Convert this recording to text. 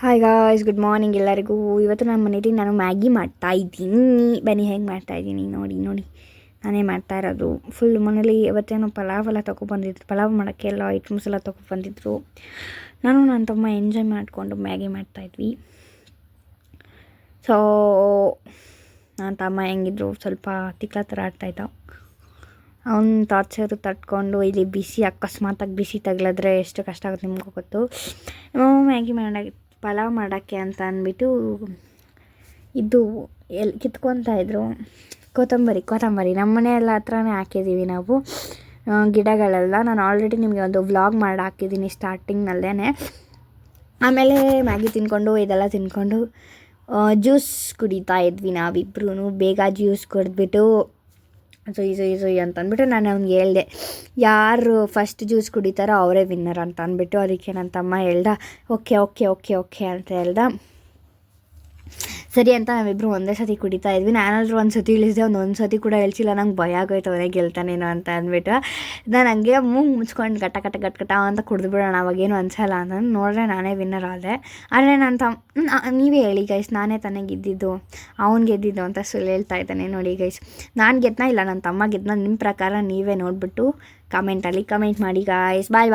Hi guys, good morning ಎಲ್ಲರಿಗೂ. ಇವತ್ತು ನಮ್ಮ ಮನೇಲಿ ನಾನು ಮ್ಯಾಗಿ ಮಾಡ್ತಾಯಿದ್ದೀನಿ. ಬನ್ನಿ ಹೇಗೆ ಮಾಡ್ತಾಯಿದ್ದೀನಿ ನೋಡಿ. ನಾನೇ ಮಾಡ್ತಾ ಇರೋದು. ಫುಲ್ ಮನೇಲಿ ಇವತ್ತೇನೋ ಪಲಾವ್ ಎಲ್ಲ ತೊಗೊಬಂದಿದ್ರು. ಪಲಾವ್ ಮಾಡೋಕ್ಕೆ ಎಲ್ಲ ಐಟಮ್ಸ್ ಎಲ್ಲ ತೊಗೊಬಂದಿದ್ರು. ನಾನು ನನ್ನ ತಮ್ಮ ಎಂಜಾಯ್ ಮಾಡಿಕೊಂಡು ಮ್ಯಾಗಿ ಮಾಡ್ತಾಯಿದ್ವಿ. ಸೊ ನನ್ನ ತಮ್ಮ ಹೆಂಗಿದ್ರು ಸ್ವಲ್ಪ ತಿಕ್ಲ ಥರ ಆಡ್ತಾಯಿದ್ದ. ಅವ್ನ ಟಾರ್ಚರು ತಟ್ಕೊಂಡು ಇಲ್ಲಿ ಅಕಸ್ಮಾತಾಗಿ ಬಿಸಿ ತಗಲಿದ್ರೆ ಎಷ್ಟು ಕಷ್ಟ ಆಗುತ್ತೆ ನಿಮಗೂ ಗೊತ್ತು. ಮ್ಯಾಗಿ ಪಲಾವ್ ಮಾಡೋಕ್ಕೆ ಅಂತ ಅಂದ್ಬಿಟ್ಟು ಇದು ಕಿತ್ಕೊತಾ ಇದ್ರು. ಕೊತ್ತಂಬರಿ ನಮ್ಮ ಮನೆಯೆಲ್ಲ ಹತ್ರನೇ ಹಾಕಿದ್ದೀವಿ ನಾವು ಗಿಡಗಳೆಲ್ಲ. ನಾನು ಆಲ್ರೆಡಿ ನಿಮಗೆ ಒಂದು ವ್ಲಾಗ್ ಮಾಡಿ ಹಾಕಿದ್ದೀನಿ ಸ್ಟಾರ್ಟಿಂಗ್ನಲ್ಲೇ. ಆಮೇಲೆ ಮ್ಯಾಗಿ ತಿಂದ್ಕೊಂಡು ಇದೆಲ್ಲ ತಿಂದ್ಕೊಂಡು ಜ್ಯೂಸ್ ಕುಡಿತಾ ಇದ್ವಿ ನಾವಿಬ್ರೂ. ಬೇಗ ಜ್ಯೂಸ್ ಕುಡಿದ್ಬಿಟ್ಟು ಸೊಯ್ ಅಂತಂದ್ಬಿಟ್ಟು ನಾನು ಅವ್ನಿಗೆ ಹೇಳ್ದೆ, ಯಾರು ಫಸ್ಟ್ ಜ್ಯೂಸ್ ಕುಡಿತಾರೋ ಅವರೇ ವಿನ್ನರ್ ಅಂತ ಅಂದ್ಬಿಟ್ಟು. ಅದಕ್ಕೆ ನನ್ನ ತಮ್ಮ ಹೇಳ್ದ ಓಕೆ ಅಂತ ಹೇಳ್ದ. ಸರಿ ಅಂತ ನಾವಿಬ್ಬರು ಒಂದೇ ಸತಿ ಕುಡಿತಾ ಇದ್ವಿ. ನಾನಾದರೂ ಒಂದು ಸತಿ ಇಳಿಸಿದೆ, ಒಂದು ಸತಿ ಕೂಡ ಇಳಿಸಿಲ್ಲ. ನಂಗೆ ಭಯ ಆಗೋಯ್ತು ಅವರೇ ಗೆಲ್ತಾನೇನೋ ಅಂತ ಅಂದ್ಬಿಟ್ಟು. ನಾನು ಹಂಗೆ ಮೂಗು ಮುಚ್ಕೊಂಡು ಗಟ್ಟ ಅಂತ ಕುಡಿದ್ಬಿಡೋಣ, ಅವಾಗೇನು ಅನ್ಸಲ್ಲ ಅಂತ ನೋಡಿದ್ರೆ ನಾನೇ ವಿನ್ನರ್ ಆದೆ. ಆದರೆ ನೀವೇ ಹೇಳಿ ಗೈಸ್, ನಾನೇ ತಾನೇ ಗೆದ್ದಿದ್ದು, ಅವ್ನು ಗೆದ್ದಿದ್ದು ಅಂತ ಹೇಳ್ತಾ ಇದ್ದಾನೆ ನೋಡಿ ಗೈಸ್. ನಾನು ಗೆದ್ನ ಇಲ್ಲ ನನ್ನ ತಮ್ಮ ಗೆದ್ನ, ನಿಮ್ಮ ಪ್ರಕಾರ ನೀವೇ ನೋಡಿಬಿಟ್ಟು ಕಮೆಂಟಲ್ಲಿ ಕಮೆಂಟ್ ಮಾಡಿ ಗಾಯ್ಸ್. ಬಾಯ್.